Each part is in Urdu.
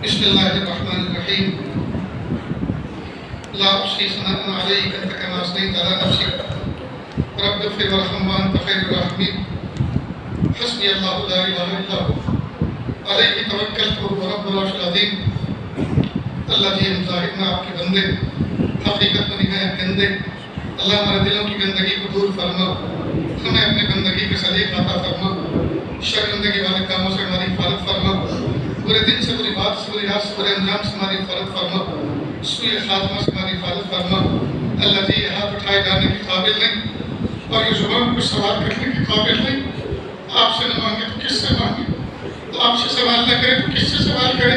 بسم الله الرحمن الرحيم. لا أحصي ثناء عليك أنت كما أثنيت على نفسك رب اغفر وارحم وأنت خير الراحمين. حسبي الله لا إله إلا هو عليه توکلت وهو رب العرش العظیم. اللہ جی ہم ظاہر میں آپ کے بندے، حقیقت میں نہایت گندے. اللہ ہمارے دلوں کی گندگی کو دور فرما، ہمیں اپنے بندگی کے صدیق عطا فرما. شرمندگی والے کاموں سے ہماری حفاظت فرما، برے دن سے، بری بات سے، بری رات سے، برے انجام سے ہماری حفاظت فرما، سوء خاتمہ سے ہماری حفاظت فرما. اللہ جی یہ ہاتھ اٹھائے جانے کے قابل نہیں اور یہ زبان کو سوال کرنے کے قابل نہیں. آپ سے نہ مانگے تو کس سے مانگے؟ تو آپ سے سوال نہ کرے تو کس سے سوال کرے؟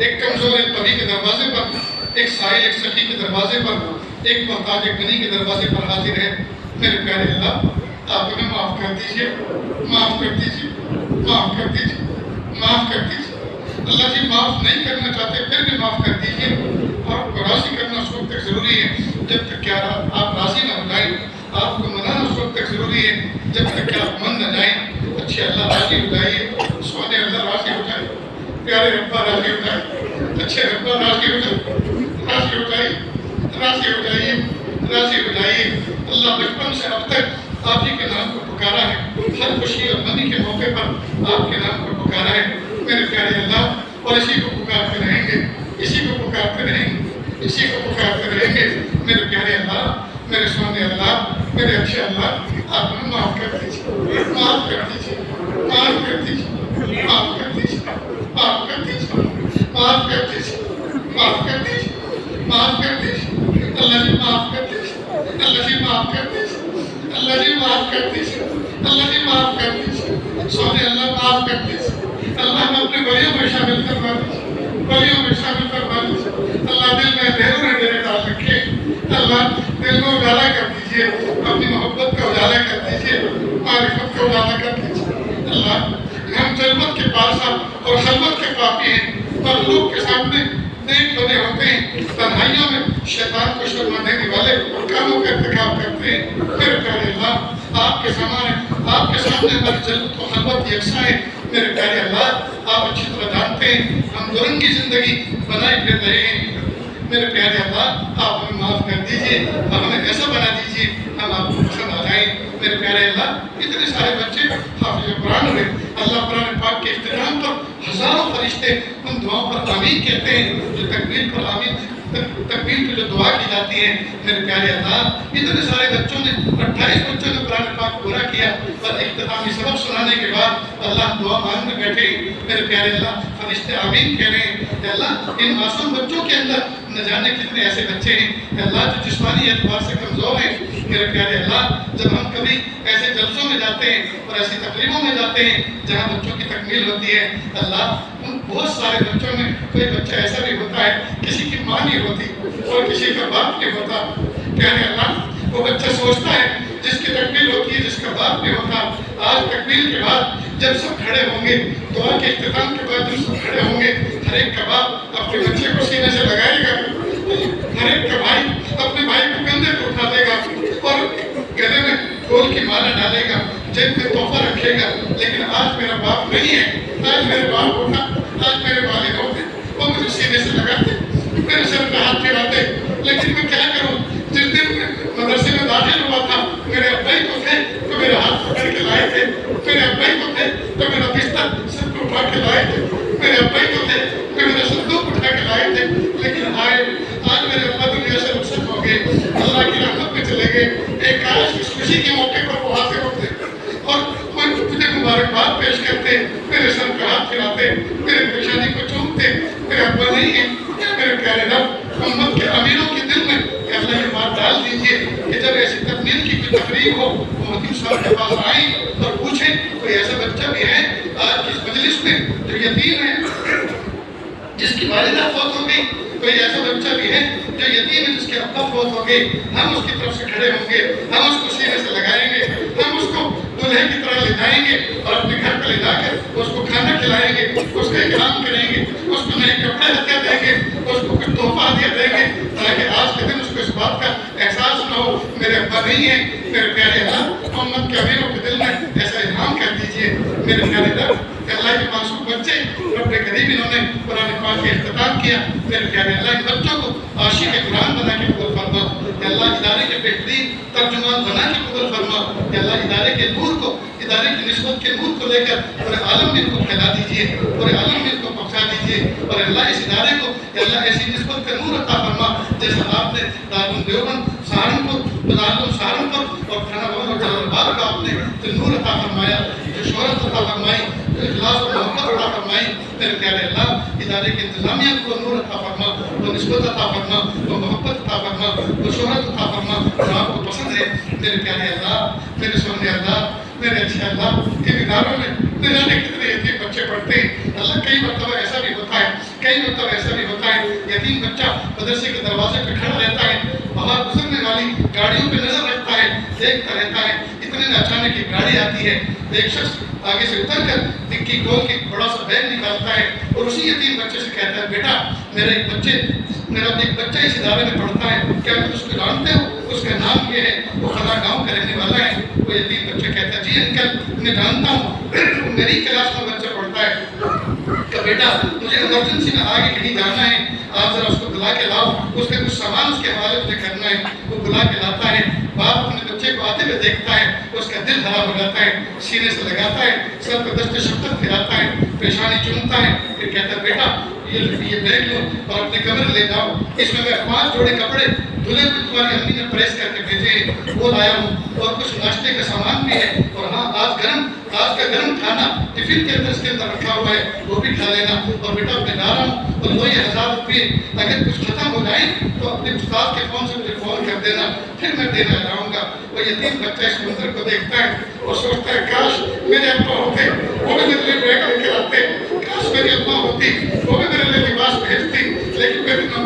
ایک کمزور ایک قوی کے دروازے پر، ایک سائل ایک سخی کے دروازے پر، ایک محتاج ایک غنی کے دروازے پر حاضر ہے. میرے پیارے اللہ، آپ ہمیں معاف کر دیجئے، معاف کر دیجئے، معاف کر دیجئے، معاف کر دیجئے. اللہ جی معاف نہیں کرنا چاہتے پھر بھی معاف کر دیجئے. آپ کو راضی کرنا اس وقت تک ضروری ہے جب تک کہ آپ راضی نہ ہو جائیں. آپ کو منانا اس وقت تک ضروری ہے جب تک کہ آپ من نہ جائیں. اچھے اللہ راضی ہو جائیے، سونے اللہ راضی ہو جائے، پیارے ربا راضی ہو جائے، اچھے ربا راضی ہو جائے، راضی ہو جائیے، راضی ہو جائیے، راضی ہو جائیے. اللہ بچپن سے اب تک آپ ہی کے نام کو پکارا ہے، ہر خوشی اور غمی کے موقع پر آپ کے نام کو پکارا ہے. میرے پیارے اللہ، اور اسی کو پکارتے رہیں گے، اسی کو پکارتے رہیں گے، اسی کو پکارتے رہیں گے. میرے پیارے اللہ، میرے سونے اللہ، میرے اچھے اللہ، آپ ہمیں معاف کر دیجیے، معاف کر دیجیے، معاف کر دیجیے، معاف کر دیجیے، معاف کر دیجیے، معاف کر دیجیے، معاف کر دیجیے، معاف کر دیجیے. اللہ جی معاف کر دیجیے، اللہ جی معاف کر دیجیے، اللہ جی معاف کر دیجیے، اللہ جی معاف کر دیجیے. سونے اللہ معاف کر دیجیے. اللہ ہم اپنے ولیوں میں شامل کروا دیجیے، ولیوں میں شامل کروا دیجیے. اللہ دل میں ڈھیروں نے ڈیرے ڈال رکھے، اللہ دل میں اجالا کر دیجیے، اپنی محبت کا اجالا کر دیجیے، معرفت کا اجالا کر دیجیے. اللہ ہم جلوت کے پاسا اور خلوت کے پاپی ہیں، مخلوق کے سامنے نیک بنے ہوتے ہیں، تنہائیوں میں شیطان کو شرما دینے والے کاموں کا ارتکاب کرتے ہیں. میرے پیارے اللہ، آپ کے سامنے ہماری جلوت و خلوت یکساں ہے. میرے پیارے اللہ، آپ اچھی طرح جانتے ہیں ہم دورنگی زندگی بنائے پھر رہے ہیں. میرے پیارے اللہ، آپ ہمیں معاف کر دیجئے اور ہمیں ایسا بنا دیجئے ہم آپ کو پسند آ جائیں. میرے پیارے اللہ، اتنے سارے بچے حافظ قرآن ہوئے. اللہ قرآن پاک کے اختتام پر ہزاروں فرشتے ان دعاؤں پر آمین کہتے ہیں جو تکبیر پر آمین، تکبیر پہ جو دعا کی جاتی ہے. میرے پیارے اللہ، اتنے سارے بچوں نے 28 بچوں نے قرآن پاک پورا کیا اور اختتامی سبق سنانے کے بعد اللہ دعا مانگنے بیٹھے. میرے پیارے اللہ، فرشتے آمین کہہ رہے ہیں. اللہ ان معصوم بچوں کے اندر نہ جانے کتنے ایسے بچے ہیں اللہ جو جسمانی اعتبار سے کمزور ہیں. میرے پیارے اللہ، جب ہم کبھی ایسے جلسوں میں جاتے ہیں اور ایسی تقریبوں میں جاتے ہیں جہاں بچوں کی تکمیل ہوتی ہے، اللہ ان بہت سارے بچوں میں کوئی بچہ ایسا بھی ہوتا ہے کسی کی ماں نہیں ہوتی اور کسی کا باپ نہیں ہوتا. پیارے اللہ، وہ بچہ سوچتا ہے جس کی تکمیل ہوتی ہے جس کا باپ نہیں ہوتا. آج تکمیل کے بعد جب سب کھڑے ہوں گے، دعا کے اختتام کے بعد جب سب کھڑے ہوں گے، ہر ایک کا باپ اپنے بچے کو سینے سے لگائے گا، ہر ایک کا بھائی اپنے بھائی کو کندھے پہ اٹھا دے گا اور گلے میں پھول کی مالا ڈالے گا، جیب میں تحفہ رکھے گا. لیکن آج میرا باپ نہیں ہے، آج میرے باپ ہوتا، آج میرے والد ہوتے، وہ مجھے سینے سے لگاتے، میرے سر پہ ہاتھ پھیراتے. لیکن میں کیا کروں؟ جس دن مدرسے میں داخل ہوا تھا، میرے ابائی تو تھے تو میرا ہاتھ پکڑ کے لائے تھے، میرے ابائی تو تھے تو میرا بستر سر پہ اٹھا کے لائے تھے، میرے ابائی تو تھے تو میرا صندوق اٹھا کے لائے تھے. لیکن آج میرے ابا دنیا سے رخصت ہو گئے، اللہ کی رحمت میں چلے گئے. ایک کاش اس خوشی کے موقع پر وہ حاضر ہوتے اور مجھے مبارکباد پیش کرتے، میرے سر پہ ہاتھ پھیراتے، میرے پیشانی کو چومتے. میرے ابا نہیں ہیں. میرے پیارے رب، امت کے امیروں کے دل میں کہ اللہ یہ بات ڈال دیجئے کہ جب ایسی تکمیل کی کوئی تقریب ہو وہ مدیر صاحب کے پاس آئیں اور پوچھیں کوئی ایسا بچہ بھی ہے آج کی اس مجلس میں جو یتیم ہے، جس کی والدہ فوت ہو گئی، کوئی ایسا بچہ بھی ہے جو یتیم ہے جس کے ابا فوت ہو گئے. ہم اس کی طرف سے کھڑے ہوں گے، ہم اس کو سینے سے لگائیں گے، ہم اس کو دلہے کی طرح لے جائیں گے اور اپنے گھر پہ لے جا کر اس کو کھانا کھلائیں گے، اس کا اکرام کریں گے، اس کو نئے کپڑے ہدیہ دیں گے، اس کو کچھ تحفہ ہدیہ دیں گے تاکہ آج کے دن اس کو اس بات کا احساس نہ ہو میرے ابا نہیں ہیں. میرے پیارے اللہ، امت کے امیروں کے دل میں ایسا انعام کر دیجئے. میرے پیارے اللہ، کہ اللہ کے معصوم بچے رب کریم انہوں نے قرآن پاک کا اختتام کیا. میرے پیارے اللہ ان بچوں کو عاشق قرآن بنا کے قبول فرما. یا اللہ ادارے کے بہترین ترجمان بنا کے قبول فرما. یا اللہ ادارے کے نور کو، ادارے کی نسبت کے نور کو لے کر پورے عالم میں ان کو پھیلا دیجیے، پورے عالم میں ان کو پہنچا دیجیے. اور اللہ اس ادارے کو یا اللہ ایسی نسبت کا نور عطا فرما جیسا آپ نے دارالعلوم دیوبند سہارنپور، دارالعلوم سہارنپور اور تھانہ بہت اور جلال آباد کا آپ نے جو نور عطا فرمایا، جو شہرت عطا فرمائی، جو اخلاص اور محبت عطا فرمائی. میرے پیارے اللہ ادارے کے انتظامیہ کو نور عطا فرما، وہ نسبت عطا فرما، وہ محبت عطا فرما، وہ شہرت عطا فرما جو آپ کو پسند ہے. میرے پیارے اللہ، میرے سونے اللہ، میرے اچھے اللہ، ان اداروں میں نہ جانے کتنے یتیم بچے پڑھتے ہیں. اللہ کئی مرتبہ ایسا بھی ہوتا ہے، کئی مرتبہ ایسا بھی ہوتا ہے یتیم بچہ مدرسے کے دروازے پہ کھڑا رہتا ہے، باہر گزرنے والی گاڑیوں پہ نظر رکھتا ہے، دیکھتا رہتا ہے. اتنے میں اچانک ایک گاڑی آتی ہے، ایک شخص آگے سے اتر کر ڈکی کھول کے بڑا سا بیگ نکالتا ہے اور اسی یتیم بچے سے کہتا ہے بیٹا میرا ایک بچہ اس ادارے میں پڑھتا ہے، کیا تم اس کو جانتے ہو؟ اس کا نام یہ ہے، وہ فلاں گاؤں کا رہنے والا ہے. وہ یتیم بچہ کہتا ہے جی انکل میں جانتا ہوں، میری کلاس میں بچہ پڑھتا ہے. کہ بیٹا مجھے ایمرجنسی میں آگے کہیں جانا ہے، آپ ذرا اس کو بلا کے لاؤ، اس کے کچھ سامان اس کے حوالے مجھے کرنا ہے. وہ بلا کے لاتا ہے. باپ اپنے بچے کو آتے ہوئے دیکھتا ہے، اس کا دل دھڑا ہو جاتا ہے، سینے سے لگاتا ہے، سر پہ دست شفقت پھیلاتا ہے، پیشانی چومتا ہے، پھر کہتا ہے بیٹا یہ بیگ لو اور اپنے کمرے لے جاؤ، اس میں 5 جوڑے کپڑے دھلے ہوئے تمہاری امی نے پریس کر کے بھیجے ہیں وہ لایا ہوں، اور کچھ ناشتے کا سامان بھی ہے، اور ہاں آج کا گرم کھانا ٹفن کے اندر اس کے اندر رکھا ہوا ہے وہ بھی کھا لینا. اور بیٹا میں جا رہا ہوں اور 1000 روپئے اگر کچھ ختم ہو جائیں تو اپنے استاد کے فون سے مجھے فون کر دینا، پھر میں دینا جاؤں گا. وہ یتیم بچہ اس منظر کو دیکھتا ہے اور سوچتا ہے کاش میرے ابا ہوتے، وہ بھی میرے لیے بیگ لے کے آتے، کاش میری اماں ہوتی، وہ بھی میرے لیے لباس بھیجتی. لیکن میری نہ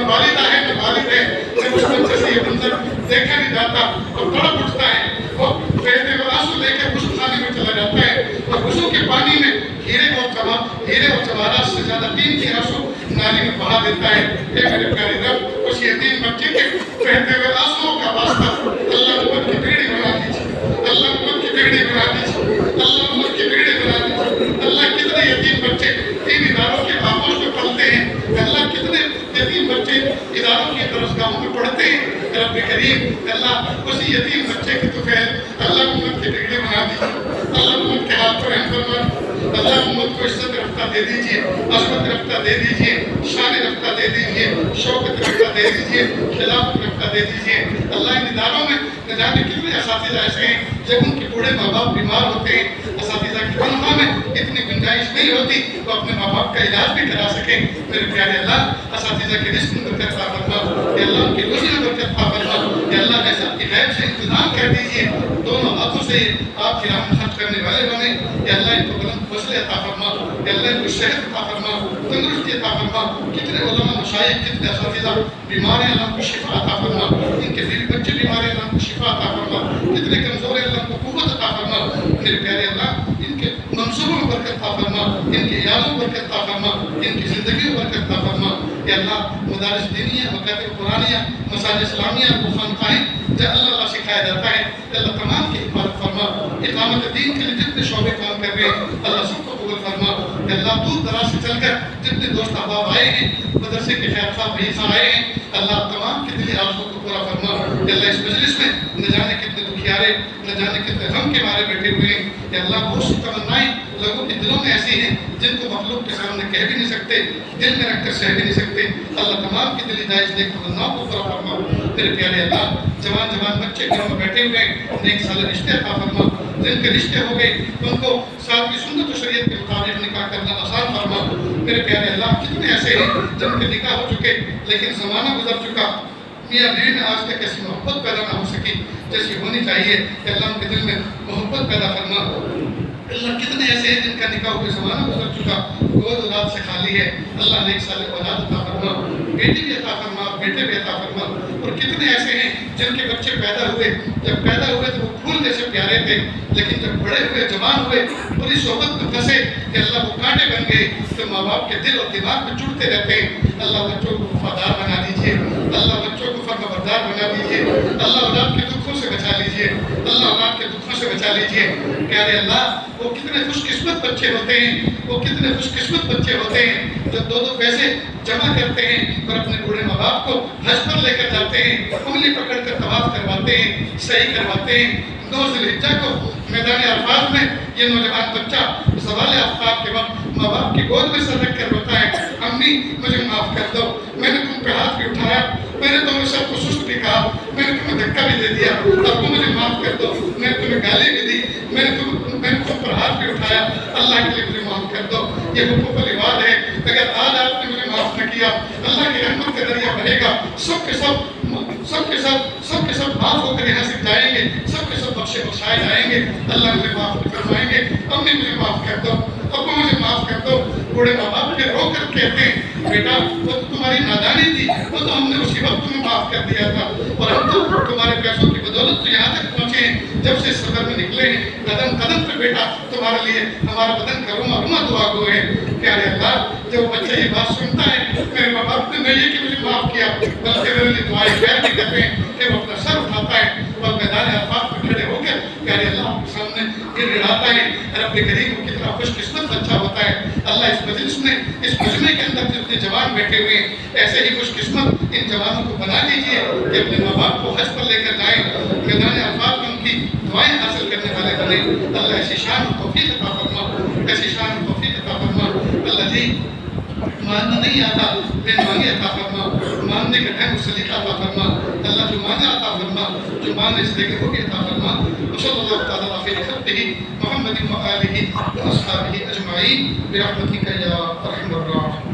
والدہ ہے نہ والد ہے. جب اس بچے سے یہ منظر دیکھا نہیں جاتا اور تڑپ اٹھتا ہے، وہ بہتے ہوئے آنسو لے کے غسل خانے میں چلا جاتا ہے اور غسل کے پانی میں ہیرے اور جواہرات سے زیادہ قیمتی آنسو نالی میں بہا دیتا ہے. اے میرے پیارے رب اس یتیم بچے کے بہتے ہوئے آنسوؤں کا واسطہ اللہ امت کی بیڑی بنا دیجیے، اللہ امت کی بیڑی بنا دیجیے، اللہ امت کی بیڑی بنا دیجیے. اللہ کتنے یتیم بچے ان اداروں کے آغوش میں پڑھتے ہیں، اللہ کتنے یتیم بچے اداروں کی درسگاہوں میں پڑھتے ہیں. رب کریم اللہ اسی یتیم بچے کی طفیل اللہ امت کی بگڑی بنا دیجیے، اللہ امت کے ہاتھ پر رحم فرما. اللہ امت کو عزت رفتہ دے دیجیے، عظمت رفتہ دے دیجیے، شان رفتہ دے دیجیے، شوکت رفتہ دے دیجیے، خلافت رفتہ دے دیجیے. اللہ ان اداروں میں نہ جانے کتنے اساتذہ ایسے ہیں جب ان کے بوڑھے ماں باپ بیمار ہوتے ہیں، اساتذہ کی تنخواہ میں اتنی گنجائش نہیں ہوتی وہ اپنے ماں باپ کا علاج بھی کرا سکیں. میرے پیارے اللہ اساتذہ کے رزق میں برکت عطا فرما، یا اللہ ان کی روزی میں برکت عطا فرما. یا اللہ ایسا کہ غیب سے انتظام کر دیجیے، دونوں ہاتھوں سے آپ کی راہ میں خرچ کرنے والے بنے. یا اللہ ان کو بلند حوصلے عطا فرما، یا اللہ ان کو صحت عطا فرما، تندرستی عطا فرما. کتنے علماء مشائخ، کتنے اساتذہ بیمار ہیں، اللہ ان کو شفا عطا فرما. ان کے بیوی بچے بیمار ہیں، اللہ ان کو شفا عطا فرما. کتنے کمزور ہیں، اللہ ان کو قوت عطا فرما. میرے پیارے اللہ ان کے منصوبوں میں برکت عطا فرما، ان کے عیالوں میں برکت عطا فرما، ان کی زندگی میں برکت عطا فرما. یا اللہ مدارس دینیہ، مکاتب قرآنیہ، مساجد اسلامیہ کو خانقاہیں جہاں اللہ سکھایا جاتا ہے، اللہ تمام کی حفاظت فرما. اقامت دین کے لیے جتنے شعبے کام کر رہے ہیں اللہ سب کو قبول فرما. یا اللہ دور دراز سے چل کر جتنے دوست احباب آئے ہیں، مدرسے کے خیر خواہ بھائی صاحب آئے ہیں، اللہ تمام کے دلی آرزو کو پورا فرما. یا اللہ اس مجلس میں نہ جانے کتنے دکھیارے، نہ جانے کتنے غم کے مارے بیٹھے ہوئے ہیں. یا اللہ بہت سی تمنائیں لوگوں کے دلوں میں ایسی ہیں جن کو مخلوق کے سامنے کہہ بھی نہیں سکتے، دل میں رکھ کر سہ بھی نہیں سکتے. اللہ تمام کی دلی جائز نیک تمناؤں کو پورا فرما. میرے پیارے اللہ جوان بچے گھروں میں بیٹھے ہوئے ہیں، نیک سال رشتے عطا فرما. جن کے رشتے ہو گئے ان کو ساتھ کی سنت و شریعت کے مطابق نکاح کرنا آسان فرما. میرے پیارے اللہ کتنے ایسے ہیں جن کے نکاح ہو چکے لیکن زمانہ گزر چکا، میاں بیوی میں آج تک ایسی محبت پیدا نہ ہو سکی جیسی ہونی چاہیے. کہ اللہ ان کے دل میں محبت پیدا فرما. اللہ کتنے ایسے ہیں جن کا نکاح ہو کے زمانہ گزر چکا، گود اولاد سے خالی ہے. اللہ نیک صالح اولاد عطا فرما، بیٹی بھی عطا فرما، بیٹے بھی عطا فرما. اور کتنے ایسے ہیں جن کے بچے پیدا ہوئے، جب پیدا ہوئے تو وہ پھول جیسے پیارے تھے، لیکن جب بڑے ہوئے جوان ہوئے پوری صحبت میں پھنسے کہ اللہ وہ کانٹے بن گئے تو ماں باپ کے دل اور دماغ میں چڑھتے رہتے ہیں. اللہ بچوں کو وفادار بنا دیجیے، اللہ بچوں کو فرمانبردار بنا دیجیے، اللہ اولاد کے دکھوں سے بچا لیجیے، اللہ اولاد کے دکھوں سے بچا لیجیے. پیارے اللہ وہ کتنے خوش قسمت بچے ہوتے ہیں، وہ کتنے خوش قسمت بچے ہوتے ہیں جو 2 پیسے جمع کرتے ہیں اور اپنے بوڑھے ماں باپ کو حج پر لے کر جاتے ہیں، انگلی پکڑ کر طواف کرواتے ہیں، صحیح کرواتے ہیں۔ 9 ذی الحجہ کو میدان عرفات میں یہ نوجوان بچہ زوال آفتاب کے وقت ماں باپ کی گود میں سر رکھ کر روتا ہے، امی مجھے معاف کر دو، میں نے تم پہ ہاتھ بھی اٹھایا، میں نے تمہیں سب کو سست بھی کہا، میں نے تمہیں دھکا بھی دے دیا، اب مجھے معاف کر دو، میں نے تمہیں گالی بھی دی، میں نے تم پر ہاتھ بھی اٹھایا، اللہ کے لیے مجھے معاف کر دو۔ یہ حقوق العباد ہے۔ اگر آج آپ نے مجھے معاف نہ کیا، اللہ کی رحمت کا دریا بہے گا، سب کے سب معاف ہو کر یہاں سے جائیں گے، سب کے سب بخشائے جائیں گے، اللہ مجھے معاف فرمائیں گے، امی مجھے معاف کر دو، ابو مجھے معاف کر دو۔ بوڑھے ماں باپ کے رو کر کہتے ہیں بیٹا وہ تو تمہاری نادانی تھی، وہ تو ہم نے اسی وقت تمہیں معاف کر دیا تھا، اور ہم تو تمہارے پیسوں کی بدولت تو یہاں تک پہنچے ہیں، جب سے سفر میں نکلے ہیں قدم قدم پہ بیٹا تمہارے لیے ہمارا بدن کا روما روما دعا گو ہے۔ پیارے اللہ جب بچہ یہ بات سنتا ہے، میرے ماں باپ نے نہیں کہ مجھے معاف کیا بلکہ میرے لیے دعائیں خیر بھی کرتے ہیں، کہ وہ اپنا سر اٹھاتا ہے اور میدان عرفات میں کھڑے ہو کر پیارے اللہ کے سامنے گڑگڑاتا ہے۔ رب کریم کو کتنا خوش قسمت بچہ ہوتا ہے۔ اللہ اس مجلس میں، اس مجمع کے اندر جتنے جوان بیٹھے ہوئے ہیں، ایسے ہی خوش قسمت ان جوانوں کو بنا دیجیے کہ اپنے ماں باپ کو حج پر لے کر جائیں، میدان عرفات میں ان کی دعائیں حاصل کرنے والے بنیں۔ اللہ ایسی شان و توفیق عطا فرما، ایسی شان و توفیق عطا فرما۔ اللہ جی ماننا نہیں آتا، بے مانی عطا فرما، ماننے کا ٹائم سلیقہ عطا فرما۔ اللہ جو مانا عطا فرما، جو ماننے سے لے کے ہوگی عطا فرما۔ صلی اللہ تعالیٰ علیہ خلقہ محمد و آلہ و اصحابہ اجمعین برحمتک یا ارحم الراحمین۔